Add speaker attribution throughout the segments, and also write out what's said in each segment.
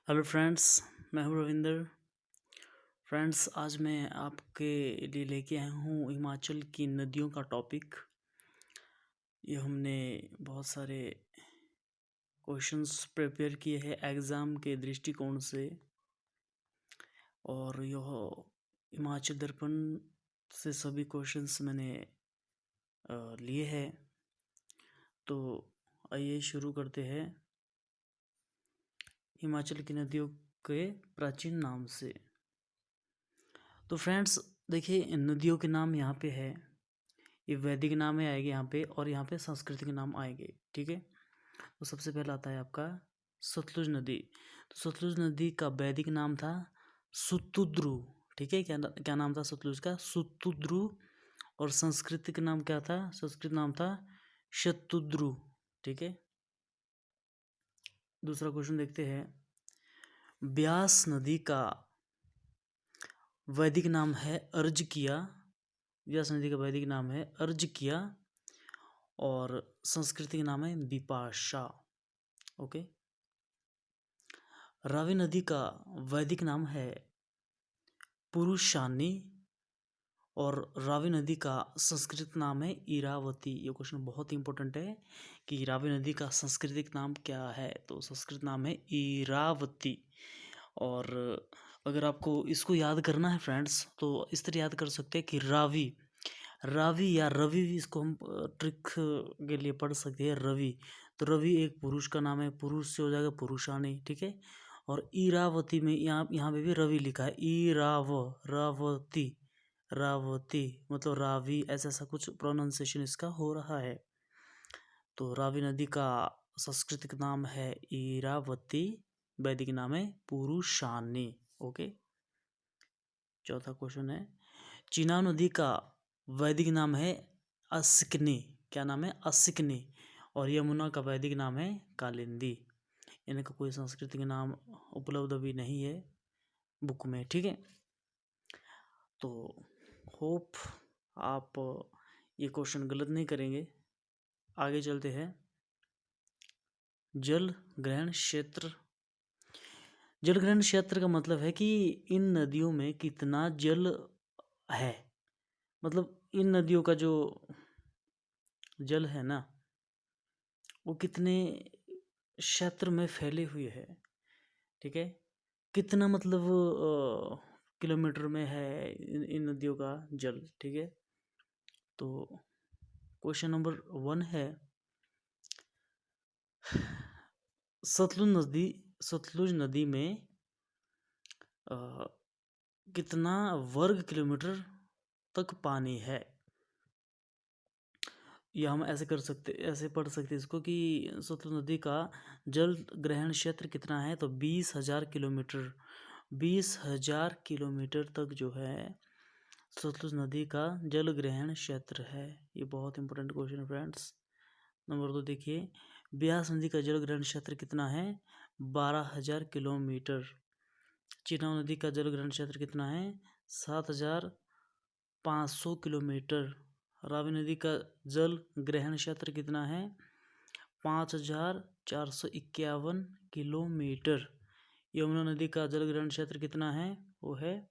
Speaker 1: Hello friends, मैं हूं Ravinder. Friends, आज मैं आपके लिए लेके आया हूं हिमाचल की नदियों का टॉपिक। ये हमने बहुत सारे क्वेश्चंस प्रिपेयर किए हैं एग्ज़ाम के दृष्टिकोण से, और यह हिमाचल दर्पण से सभी क्वेश्चंस मैंने लिए हैं। तो आइए शुरू करते हैं हिमाचल की नदियों के प्राचीन नाम से। तो फ्रेंड्स देखिए, नदियों के नाम यहाँ पे है, ये वैदिक नाम है आएंगे यहाँ पे, और यहाँ पे सांस्कृतिक नाम आएंगे। ठीक है, तो सबसे पहला आता है आपका सतलुज नदी। तो सतलुज नदी का वैदिक नाम था सुतुद्रु। ठीक है, क्या नाम था सतलुज का? सुतुद्रु। और सांस्कृतिक नाम क्या था? संस्कृत नाम था शतुद्रु। ठीक है, दूसरा क्वेश्चन देखते हैं। ब्यास नदी का वैदिक नाम है अर्जकिया। व्यास नदी का वैदिक नाम है अर्जकिया, और सांस्कृतिक नाम है विपाशा। ओके। रावी नदी का वैदिक नाम है पुरुषानी, और रावी नदी का संस्कृत नाम है इरावती। ये क्वेश्चन बहुत इंपॉर्टेंट है कि रावी नदी का सांस्कृतिक नाम क्या है, तो संस्कृत नाम है इरावती। और अगर आपको इसको याद करना है फ्रेंड्स, तो इस तरह याद कर सकते हैं कि रावी रावी या रवि, इसको हम ट्रिक के लिए पढ़ सकते हैं रवि। तो रवि एक पुरुष का नाम है, पुरुष से हो जाएगा पुरुषानी। ठीक है, और इरावती में यहाँ यहाँ पे भी रवि लिखा है, रावती रावती मतलब रावी, ऐसा ऐसा कुछ प्रोनाउंसिएशन इसका हो रहा है। तो रावी नदी का सांस्कृतिक नाम है इरावती, वैदिक नाम है पुरुषानी। ओके, चौथा क्वेश्चन है। चिनाब नदी का वैदिक नाम है अस्किनी। क्या नाम है? अस्किनी। और यमुना का वैदिक नाम है कालिंदी। इनका कोई सांस्कृतिक नाम उपलब्ध अभी नहीं है बुक में। ठीक है, तो होप आप ये क्वेश्चन गलत नहीं करेंगे। आगे चलते हैं। जल ग्रहण क्षेत्र। जल ग्रहण क्षेत्र का मतलब है कि इन नदियों में कितना जल है, मतलब इन नदियों का जो जल है ना, वो कितने क्षेत्र में फैले हुए है। ठीक है, कितना मतलब किलोमीटर में है इन नदियों का जल। ठीक है, तो क्वेश्चन नंबर 1 है, सतलुज नदी में कितना वर्ग किलोमीटर तक पानी है? या हम ऐसे कर सकते, ऐसे पढ़ सकते इसको कि सतलुज नदी का जल ग्रहण क्षेत्र कितना है, तो 20,000 किलोमीटर। 20,000 किलोमीटर तक जो है सतलुज नदी का जल ग्रहण क्षेत्र है। ये बहुत इंपॉर्टेंट क्वेश्चन है फ्रेंड्स। नंबर 2 देखिए, ब्यास नदी का जल ग्रहण क्षेत्र कितना है? 12,000 किलोमीटर। चिनाब नदी का जल ग्रहण क्षेत्र कितना है? 7,500 किलोमीटर। रावी नदी का जल ग्रहण क्षेत्र कितना है? 5,451 किलोमीटर। यमुना नदी का जल ग्रहण क्षेत्र कितना है? वो है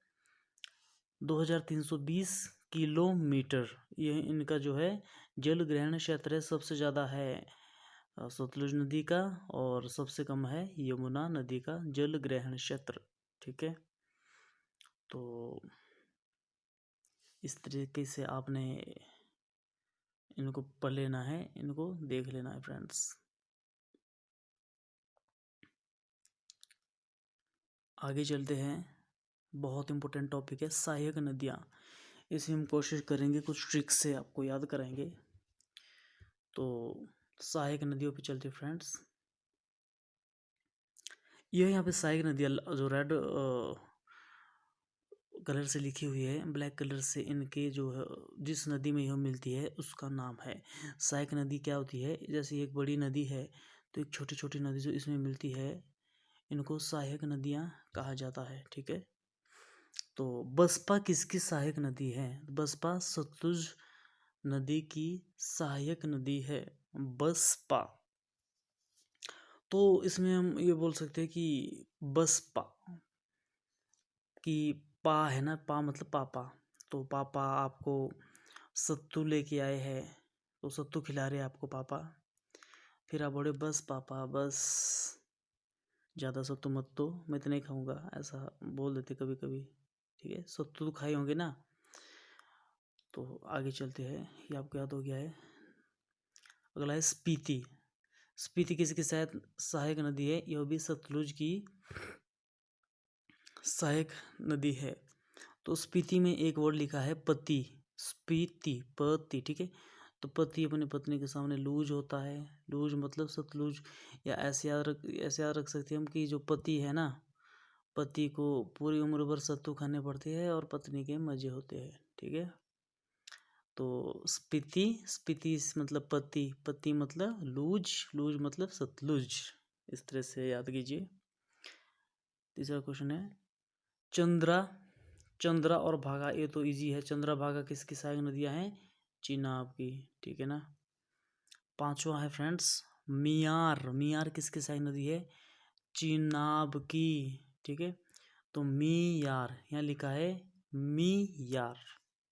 Speaker 1: 2,320 किलोमीटर। ये इनका जो है जल ग्रहण क्षेत्र है, सबसे ज़्यादा है सतलुज नदी का, और सबसे कम है यमुना नदी का जल ग्रहण क्षेत्र। ठीक है, तो इस तरीके से आपने इनको पढ़ लेना है, इनको देख लेना है फ्रेंड्स। आगे चलते हैं। बहुत इंपॉर्टेंट टॉपिक है सहायक नदियाँ। इसमें हम कोशिश करेंगे कुछ ट्रिक्स से आपको याद कराएंगे। तो सहायक नदियों पे चलते फ्रेंड्स। यह यहाँ पे सहायक नदियाँ जो रेड कलर से लिखी हुई है, ब्लैक कलर से इनके जो है, जिस नदी में यह मिलती है उसका नाम है सहायक नदी। क्या होती है? जैसे एक बड़ी नदी है, तो एक छोटी छोटी नदी जो इसमें मिलती है, इनको सहायक नदियाँ कहा जाता है। ठीक है, तो बसपा किसकी सहायक नदी है? बसपा सतलुज नदी की सहायक नदी है बसपा। तो इसमें हम ये बोल सकते हैं कि बसपा कि पा है ना, पा मतलब पापा, तो पापा आपको सत्तू लेके आए हैं, तो सत्तू खिला रहे हैं आपको पापा। फिर आप बोले बस पापा बस, ज़्यादा सत्तू मत दो, मैं तो नहीं खाऊंगा, ऐसा बोल देते कभी कभी। ठीक है, सत्तू तो खाए होंगे ना। तो आगे चलते हैं, ये आपको याद हो गया है। अगला है स्पीति। स्पीति किसकी सहायक नदी है? यह भी सतलुज की सहायक नदी है। तो स्पीति में एक वर्ड लिखा है पति, स्पीति पति। ठीक है, तो पति अपनी पत्नी के सामने लूज होता है, लूज मतलब सतलुज। या ऐसे याद रख सकते हैं हम कि जो पति है ना, पति को पूरी उम्र भर सत्तू खाने पड़ते हैं और पत्नी के मजे होते हैं। ठीक है, तो स्पीति, स्पीति मतलब पति, पति मतलब लूज, लूज मतलब सतलुज। इस तरह से याद कीजिए। तीसरा क्वेश्चन है चंद्रा, चंद्रा और भागा, ये तो इजी है। चंद्रा भागा किसकी सहायक नदियां हैं? चिनाब की। ठीक है ना। पांचवा है फ्रेंड्स मियार। मियार किसकी सहायक नदी है? चिनाब की। ठीक है, तो मी यार यहाँ लिखा है मी यार।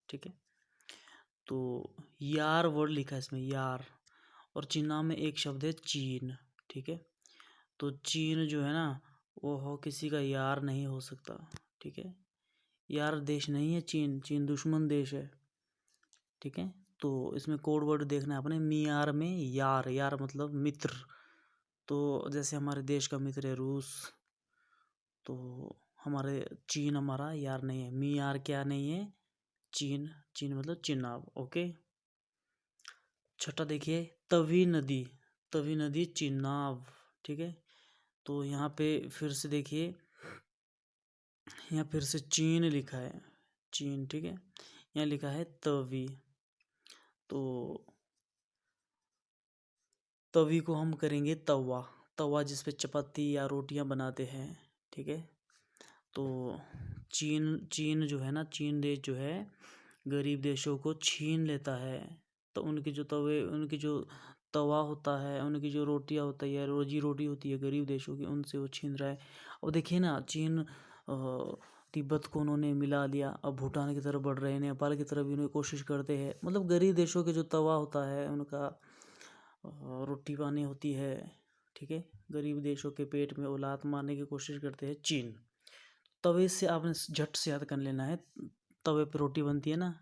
Speaker 1: ठीक है, तो यार वर्ड लिखा है इसमें, यार। और चिनाब में एक शब्द है चीन। ठीक है, तो चीन जो है ना, वो हो किसी का यार नहीं हो सकता। ठीक है, यार देश नहीं है चीन, चीन दुश्मन देश है। ठीक है, तो इसमें कोड वर्ड देखना है अपने। मियार में यार, यार मतलब मित्र। तो जैसे हमारे देश का मित्र है रूस, तो हमारे चीन हमारा यार नहीं है। मियार क्या नहीं है? चीन, चीन मतलब चिनाब। ओके, छठा देखिए तवी नदी, तवी नदी चिनाब। ठीक है, तो यहाँ पे फिर से देखिए, यहाँ फिर से चीन लिखा है, चीन। ठीक है, यहाँ लिखा है तवी, तो तवी को हम करेंगे तवा, तवा जिस पे चपाती या रोटियां बनाते हैं। ठीक है, तो चीन, चीन जो है ना, चीन देश जो है गरीब देशों को छीन लेता है। तो उनके जो तवे, उनकी जो तवा होता है, उनकी जो रोटियां होती है, रोजी रोटी होती है गरीब देशों की, उनसे वो छीन रहा है। अब देखिए ना, चीन तिब्बत को उन्होंने मिला लिया, अब भूटान की तरफ बढ़ रहे हैं, नेपाल की तरफ भी उन्हें कोशिश करते हैं। मतलब गरीब देशों के जो तवा होता है, उनका रोटी पानी होती है। ठीक है, गरीब देशों के पेट में औलाद मारने की कोशिश करते हैं चीन। तवे से आपने झट से याद कर लेना है, तवे पे रोटी बनती है ना।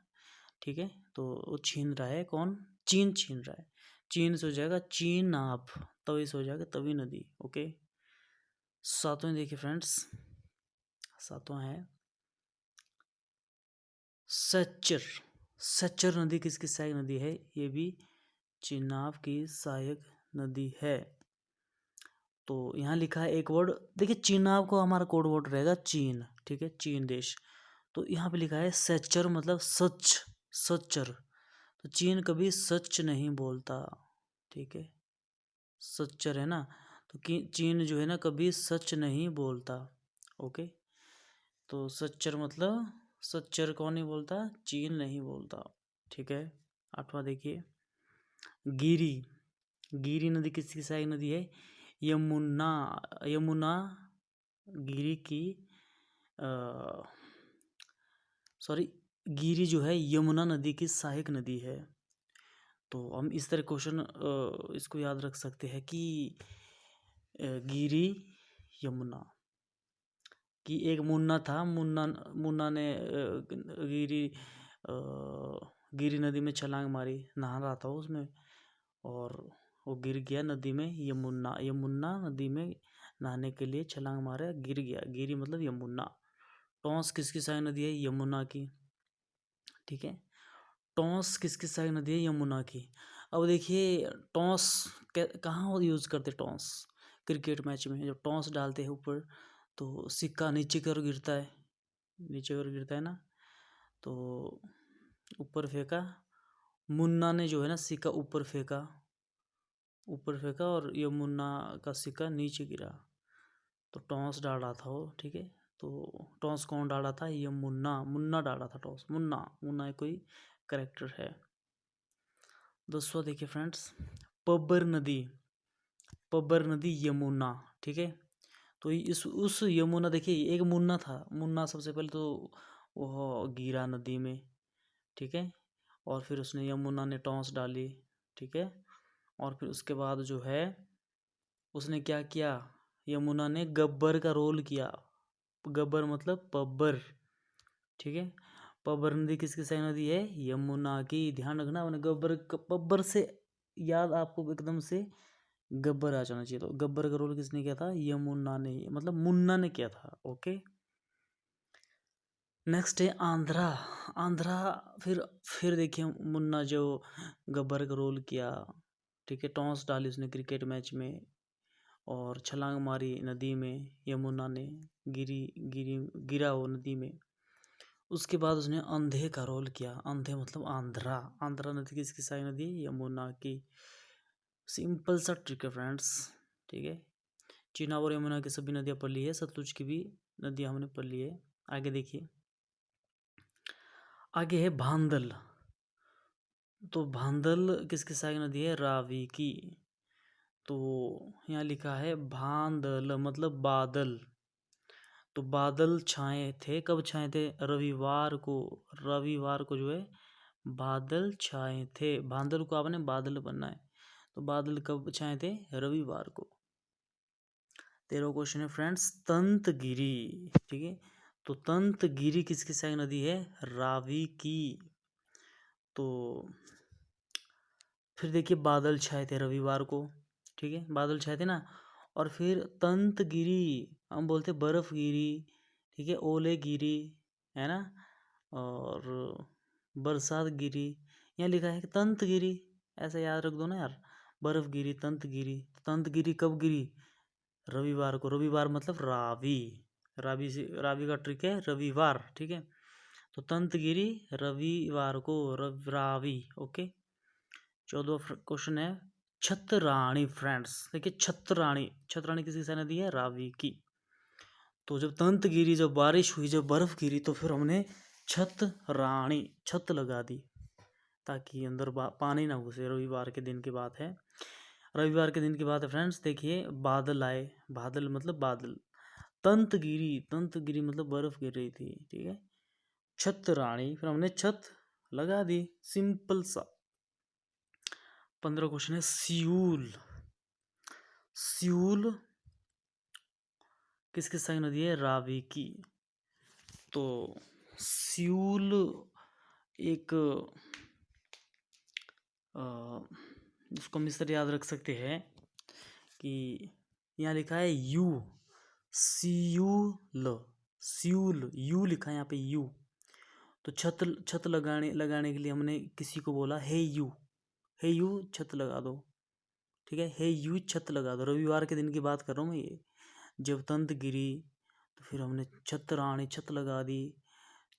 Speaker 1: ठीक है, तो वो छीन रहा है, कौन? चीन छीन रहा है। चीन से हो जाएगा चीनाब, तवे से हो जाएगा तवी नदी। ओके, सातवें देखिए फ्रेंड्स, सातवां है सच्चर। सच्चर नदी किसकी सहायक नदी है? ये भी चिनाब की सहायक नदी है। तो यहाँ लिखा है एक वर्ड, देखिए चिनाब को हमारा कोड वर्ड रहेगा चीन। ठीक है, चीन देश। तो यहाँ पे लिखा है सच्चर मतलब सच, सच्चर। तो चीन कभी सच नहीं बोलता। ठीक है, सच्चर है ना, तो चीन जो है ना कभी सच नहीं बोलता। ओके, तो सच्चर मतलब, सच्चर कौन नहीं बोलता? चीन नहीं बोलता। ठीक है, आठवां देखिए गिरी। गिरी नदी किसकी सहायक नदी है? यमुना, यमुना गिरी की सॉरी, गिरी जो है यमुना नदी की सहायक नदी है। तो हम इस तरह क्वेश्चन इसको याद रख सकते हैं कि गिरी यमुना, कि एक मुन्ना था, मुन्ना, मुन्ना ने गिरी गिरी नदी में छलांग मारी, नहा रहा था उसमें, और वो गिर गया नदी में। यमुना, यमुना नदी में नहाने के लिए छलांग मारा, गिर गया। गिरी मतलब यमुना। टॉस किसकी सहायक नदी है? यमुना की। ठीक है, टॉस किसकी सहायक नदी है? यमुना की। अब देखिए टॉस कहाँ यूज़ करते? टॉस क्रिकेट मैच में जब टॉस डालते हैं ऊपर, तो सिक्का नीचे की ओर गिरता है, नीचे की ओर गिरता है ना, तो ऊपर फेंका, मुन्ना ने जो है ना सिक्का ऊपर फेंका, ऊपर फेंका, और ये मुन्ना का सिक्का नीचे गिरा, तो टॉस डाला था वो। ठीक है, तो टॉस कौन डाला था? ये मुन्ना, मुन्ना डाला था टॉस, मुन्ना, मुन्ना एक कोई करेक्टर है। दोस्तों देखिए फ्रेंड्स, पब्बर नदी, पब्बर नदी यमुना। ठीक है, तो इस उस यमुना, देखिए एक मुन्ना था, मुन्ना सबसे पहले तो वो गिरा नदी में, ठीक है, और फिर उसने यमुना ने टॉस डाली, ठीक है, और फिर उसके बाद जो है उसने क्या किया, यमुना ने गब्बर का रोल किया। गब्बर मतलब पब्बर, ठीक है, पब्बर नदी किसकी सही नदी है, यमुना की। ध्यान रखना, उन्हें गब्बर पब्बर से याद आपको एकदम से गब्बर आ जाना चाहिए। तो गब्बर का रोल किसने किया था, यमुना ने, मतलब मुन्ना ने किया था। ओके, नेक्स्ट है आंध्रा। आंध्रा, फिर देखिए मुन्ना जो गब्बर का रोल किया, ठीक है, टॉस डाली उसने क्रिकेट मैच में और छलांग मारी नदी में, यमुना ने गिरी गिरी गिरा वो नदी में। उसके बाद उसने अंधे का रोल किया। अंधे मतलब आंध्रा। आंध्रा नदी किसकी सारी नदी है, यमुना की। सिंपल सा ट्रिक है फ्रेंड्स, ठीक है। चेनाब और यमुना की सभी नदियां पढ़ ली है, सतलुज की भी नदियां हमने पढ़ ली है। आगे देखिए, आगे है भांदल। तो भांदल किसकी सहायक नदी है, रावी की। तो यहाँ लिखा है भांदल मतलब बादल। तो बादल छाए थे, कब छाए थे, रविवार को। रविवार को जो है बादल छाए थे। भांदल को आपने बादल बनना है, तो बादल कब छाए थे, रविवार को। 13वां क्वेश्चन है फ्रेंड्स, तंतगिरी, ठीक है। तो तंतगिरी किसकी सहायक नदी है, रावी की। तो फिर देखिए बादल छाए थे रविवार को, ठीक है, बादल छाए थे ना। और फिर तंत गिरी, हम बोलते बर्फ गिरी, ठीक है, ओले गिरी, है ना, और बरसात गिरी। यहाँ लिखा है कि तंत गिरी, ऐसा याद रख दो ना यार, बर्फ गिरी, तंत गिरी। तंत गिरी कब गिरी, रविवार को। रविवार मतलब रावी, रावी से, रावी का ट्रिक है रविवार, ठीक है। तो तंत गिरी रविवार को, रावी। ओके, 14वां क्वेश्चन है छतरानी। फ्रेंड्स देखिए, छतरानी, छतरानी किसकी सहायक नदी है, रावी की। तो जब तंत गिरी, जब बारिश हुई, जब बर्फ गिरी, तो फिर हमने छत राणी, छत लगा दी ताकि अंदर पानी ना घुसे। रविवार के दिन की बात है, रविवार के दिन की बात है फ्रेंड्स। देखिए बादल आए, बादल मतलब बादल। तंत गिरी मतलब बर्फ गिर रही थी, ठीक है। छत राणी, फिर हमने छत लगा दी, सिंपल सा। 15 क्वेश्चन है सियूल। सियूल किसकी सहायक नदी है, रावी की। तो सियूल एक जिसको हम इस तरह याद रख सकते हैं कि यहाँ लिखा है यू, सियूल, सियूल, यू लिखा है यहाँ पे, यू। तो छत लगाने के लिए हमने किसी को बोला हे यू, हे यू छत लगा दो, ठीक है, हे यू छत लगा दो। रविवार के दिन की बात कर रहा हूँ मैं ये। जब तंत गिरी तो फिर हमने छत राणी, छत लगा दी।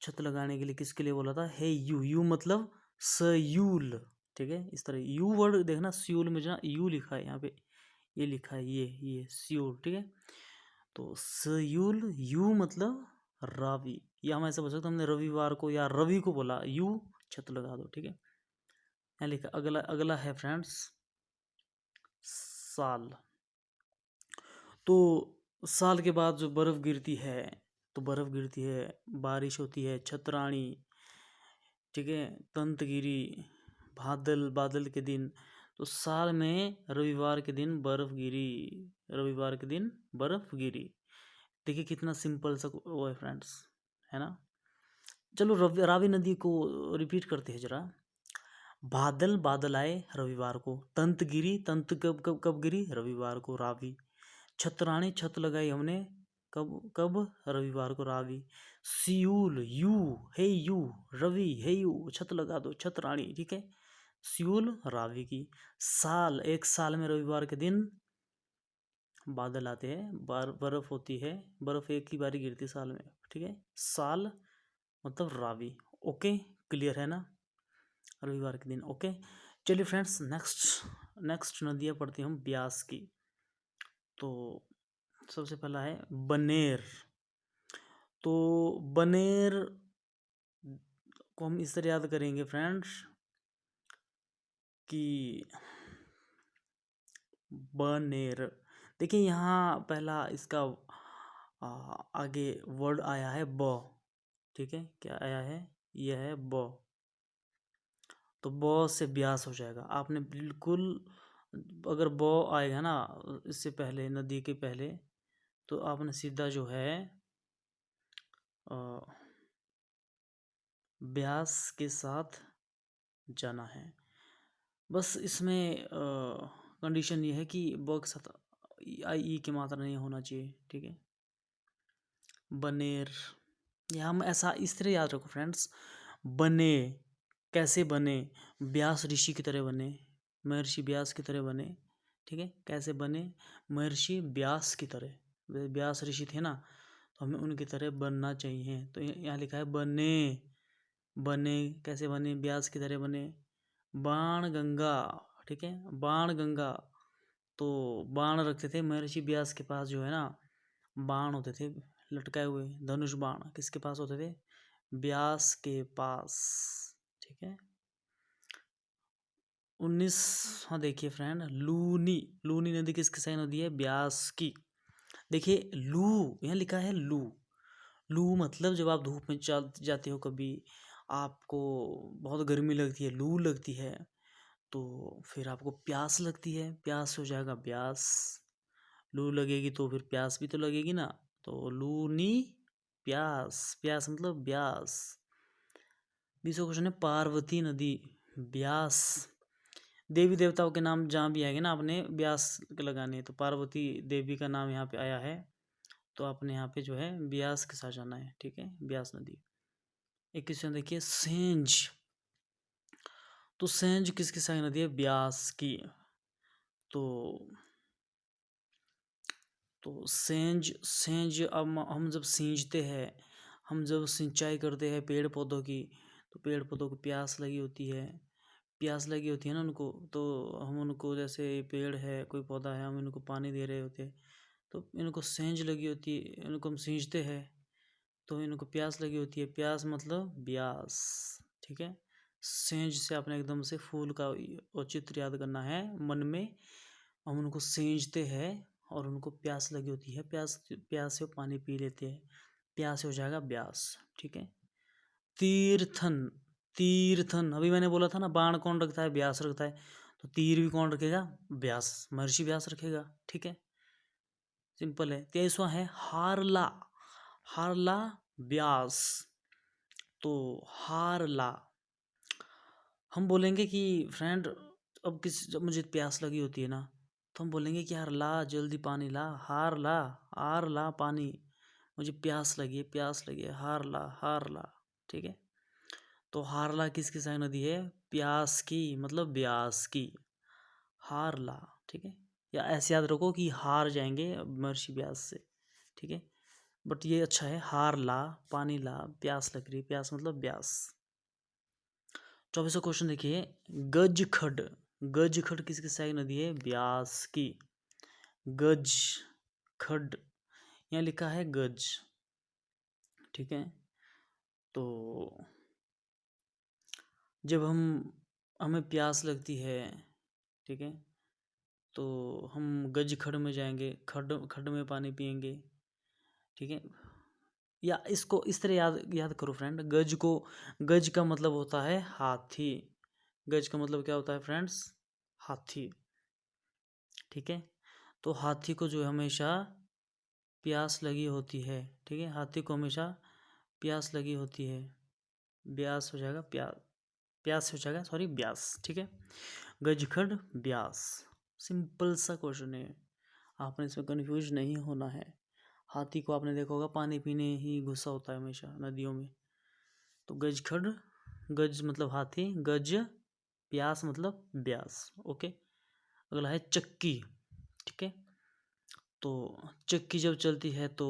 Speaker 1: छत लगाने के लिए किसके लिए बोला था, हे यू, यू मतलब सयूल, ठीक है। इस तरह यू वर्ड देखना, स्यूल में जहाँ यू लिखा है यहाँ पे, ये लिखा है, ये स्यूल, ठीक है। तो सयूल, यू मतलब रावी। या हम ऐसा बोल सकते, हमने रविवार को या रवि को बोला, यू छत लगा दो, ठीक है। यहाँ लिखा, अगला अगला है फ्रेंड्स साल। तो साल के बाद जो बर्फ गिरती है, तो बर्फ गिरती है, बारिश होती है, छतरानी, ठीक है, तंतगिरी, बादल, बादल के दिन। तो साल में रविवार के दिन बर्फ गिरी, रविवार के दिन बर्फ गिरी। देखिए कितना सिंपल सा वो है फ्रेंड्स, है ना। चलो रावी नदी को रिपीट करते हैं जरा। बादल, बादल आए रविवार को। तंत गिरी, तंत कब कब कब गिरी, रविवार को, रावी। छतरानी, छत लगाई हमने, कब कब, रविवार को, रावी। सियूल, you, hey you, Ravi, hey you, छत लगा दो, छतरानी, ठीक है। सियूल रावी की। साल, एक साल में रविवार के दिन बादल आते हैं, बर्फ होती है, बर्फ एक ही बारी गिरती साल में, ठीक है। साल मतलब रावी। ओके, क्लियर है ना, रविवार के दिन। ओके, चलिए फ्रेंड्स, नेक्स्ट नदियाँ पढ़ते हैं हम ब्यास की। तो सबसे पहला है बनेर। तो बनेर को हम इस तरह याद करेंगे फ्रेंड्स कि बनेर, देखिए यहाँ पहला इसका आगे वर्ड आया है ब, ठीक है, क्या आया है, यह है ब, तो ब से ब्यास हो जाएगा। आपने बिल्कुल, अगर ब आएगा ना इससे पहले, नदी के पहले, तो आपने सीधा जो है ब्यास के साथ जाना है। बस इसमें कंडीशन ये है कि ब के साथ आई ई की मात्रा नहीं होना चाहिए, ठीक है। बनेर, या हम ऐसा इस तरह याद रखो फ्रेंड्स, बने, कैसे बने, व्यास ऋषि की तरह बने, महर्षि व्यास की तरह बने, ठीक है। कैसे बने, महर्षि व्यास की तरह, व्यास ऋषि थे ना, तो हमें उनकी तरह बनना चाहिए। तो यहाँ लिखा है बने, बने कैसे बने, व्यास की तरह बने। बाण गंगा, ठीक है, बाण गंगा, तो बाण रखते थे महर्षि व्यास के पास, जो है ना बाण होते थे लटकाए हुए, धनुष बाण किसके पास होते थे, व्यास के पास, ठीक है। 19, हाँ देखिए फ्रेंड, लूनी, लूनी नदी किसकी साइन नदी है, व्यास की। देखिए लू, यहाँ लिखा है लू, लू मतलब जब आप धूप में चल जाते हो, कभी आपको बहुत गर्मी लगती है, लू लगती है, तो फिर आपको प्यास लगती है, प्यास हो जाएगा ब्यास, लू लगेगी तो फिर प्यास भी तो लगेगी ना, तो लूनी प्यास, प्यास मतलब ब्यास। 20वां क्वेश्चन है पार्वती नदी, ब्यास, देवी देवताओं के नाम जहाँ भी आएंगे ना आपने ब्यास लगाने हैं, तो पार्वती देवी का नाम यहाँ पे आया है, तो आपने यहाँ पे जो है ब्यास के साथ जाना है, ठीक है, ब्यास नदी। 21वां देखिए सेंज, तो सेंज किसकी साइन नदी है, ब्यास की। तो सेंज, सेंज अब हम जब सींचते हैं, हम जब सिंचाई करते हैं पेड़ पौधों की, तो पेड़ पौधों को प्यास लगी होती है, प्यास लगी होती है ना उनको, तो हम उनको, जैसे पेड़ है कोई पौधा है, हम इनको पानी दे रहे होते हैं, तो इनको सेंज लगी होती है, इनको हम सींचते हैं, तो इनको प्यास लगी होती है, प्यास मतलब ब्यास, ठीक है। सेंज से आपने एकदम से फूल का औचित्य याद करना है मन में, हम उनको सींचते हैं और उनको प्यास लगी होती है, प्यास, प्यास से वो पानी पी लेते हैं, प्यास हो जाएगा ब्यास, ठीक है। तीर्थन, तीर्थन, अभी मैंने बोला था ना बाण कौन रखता है, व्यास रखता है, तो तीर भी कौन रखेगा, व्यास, महर्षि व्यास रखेगा, ठीक है, सिंपल है। 23वां है हारला, हारला व्यास, तो हारला, हम बोलेंगे कि फ्रेंड, अब जब मुझे प्यास लगी होती है ना, तो हम बोलेंगे कि यार ला जल्दी पानी ला, हार ला, हार ला पानी, मुझे प्यास लगी है, प्यास लगी है, हार ला, हार ला, ठीक है। तो हारला किसकी साइन नदी है, प्यास की, मतलब ब्यास की, हारला, ठीक है। या ऐसे याद रखो कि हार जाएंगे महर्षि व्यास से, ठीक है, बट ये अच्छा है, हार ला, पानी ला, प्यास लग रही, प्यास मतलब ब्यास। 24वां क्वेश्चन देखिए गज खड, गज खड किसकी सहायक नदी है, ब्यास की, गज खड, यहाँ लिखा है गज, ठीक है। तो जब हमें प्यास लगती है, ठीक है, तो हम गज खड में जाएंगे, खड खड में पानी पियेंगे, ठीक है। या इसको इस तरह याद याद करो फ्रेंड, गज को, गज का मतलब होता है हाथी, गज का मतलब क्या होता है फ्रेंड्स, हाथी, ठीक है। तो हाथी को जो हमेशा प्यास लगी होती है, ठीक है, हाथी को हमेशा प्यास लगी होती है, ब्यास हो जाएगा, प्यास हो जाएगा, सॉरी ब्यास, ठीक है। गजखड ब्यास, सिंपल सा क्वेश्चन है, आपने इसमें कंफ्यूज नहीं होना है। हाथी को आपने देखा होगा पानी पीने ही गुस्सा होता है हमेशा नदियों में, तो गजखड, गज मतलब हाथी, गज प्यास मतलब ब्यास, ओके। अगला है चक्की, ठीक है, तो चक्की जब चलती है तो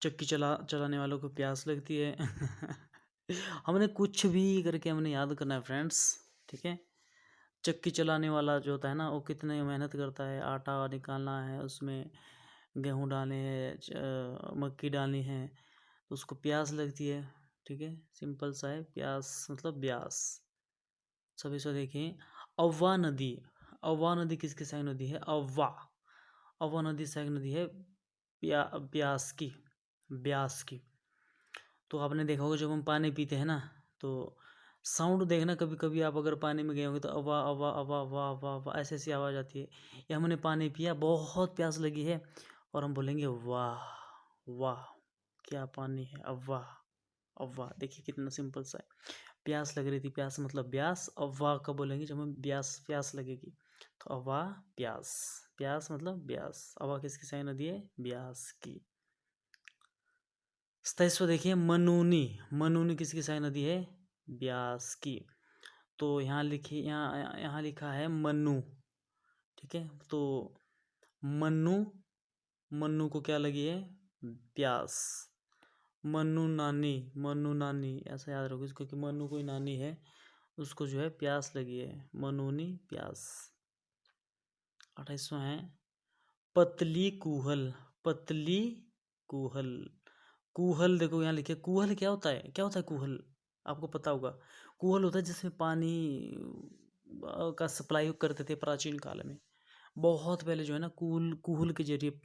Speaker 1: चक्की चलाने वालों को प्यास लगती है हमने कुछ भी करके हमने याद करना है फ्रेंड्स, ठीक है। चक्की चलाने वाला जो होता है ना, वो कितने मेहनत करता है, आटा निकालना है, उसमें गेहूँ डालने हैं, मक्की डालनी है, तो उसको प्यास लगती है, ठीक है, सिंपल सा है, प्यास मतलब ब्यास। सभी से देखिए अव्वा नदी, अव्वा नदी किसकी सहायक नदी है? अव्वा। अव्वा नदी सहायक नदी है ब्यास की। ब्यास की। तो आपने देखा होगा जब हम पानी पीते हैं ना, तो साउंड देखना, कभी कभी आप अगर पानी में गए होंगे तो अवा अवा अवा अवा अवा अवा ऐसी ऐसी आवाज़ आती है। या हमने पानी पिया, बहुत प्यास लगी है, और हम बोलेंगे वाह वाह क्या पानी है, अव्वा अव्वा। देखिए कितना सिंपल सा है। प्यास लग रही थी, प्यास मतलब ब्यास। अव्वा कब बोलेंगे? जब हमें प्यास लगेगी। तो अव्वा प्यास। प्यास मतलब ब्यास। अव्वा किसकी सहायक नदी है? ब्यास की। 27वां देखिए, मनूनी। मनूनी किसकी सहायक नदी है? ब्यास की। तो यहाँ लिखिए, यहाँ लिखा है मन्नू, ठीक है। तो मन्नू, मन्नू को क्या लगी है? प्यास। मन्नू नानी, मन्नू नानी ऐसा याद रखो, क्योंकि मन्नू कोई नानी है, उसको जो है प्यास लगी है। मनूनी प्यास। 28वां है पतली कूहल। पतली कूहल। कूहल देखो यहाँ लिखे, कूहल क्या होता है? क्या होता है कूहल? आपको पता होगा। कूहल होता है जिसमें पानी का सप्लाई करते थे प्राचीन काल में। बहुत पहले जो है ना, कूहल के जरिए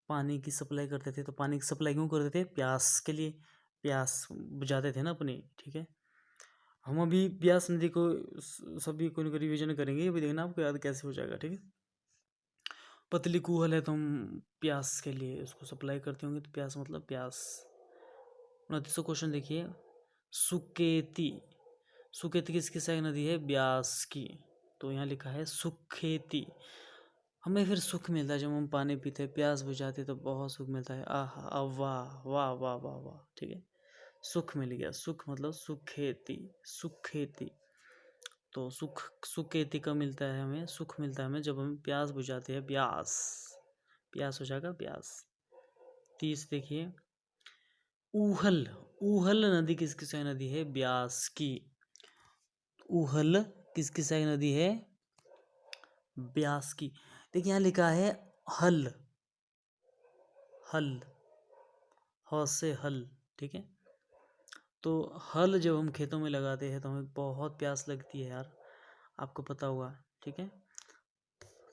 Speaker 1: पानी की सप्लाई करते थे। तो पानी की सप्लाई क्यों करते थे? प्यास के लिए। प्यास बुझाते थे ना अपनी, ठीक है। हम अभी ब्यास नदी को सभी को रिविजन करेंगे, अभी देखना आपको याद कैसे हो जाएगा, ठीक है। पतली कूहल है तो हम प्यास के लिए उसको सप्लाई करते होंगे, तो प्यास मतलब प्यास। 29वां क्वेश्चन देखिए, सुकेती। सुकेती किसकी सहायक नदी है? ब्यास की। तो यहाँ लिखा है सुखेती। हमें फिर सुख मिलता है जब हम पानी पीते हैं, प्यास बुझाते तो बहुत सुख मिलता है। आह वाह वाह वाह वाह वाह, ठीक है। सुख मिल गया। सुख मतलब सुखेती। सुखेती। तो सुखेती का मिलता है हमें, सुख मिलता है हमें जब हम प्यास बुझाते हैं। प्यास, प्यास हो जाएगा प्यास। 30 देखिए, ऊहल। ऊहल नदी किसकी सहायक नदी है? ब्यास की। ऊहल किसकी सहायक नदी है? ब्यास की। देखिए यहाँ लिखा है हल। हल, ह से हल, ठीक है। तो हल जब हम खेतों में लगाते हैं तो हमें बहुत प्यास लगती है यार, आपको पता होगा, ठीक है।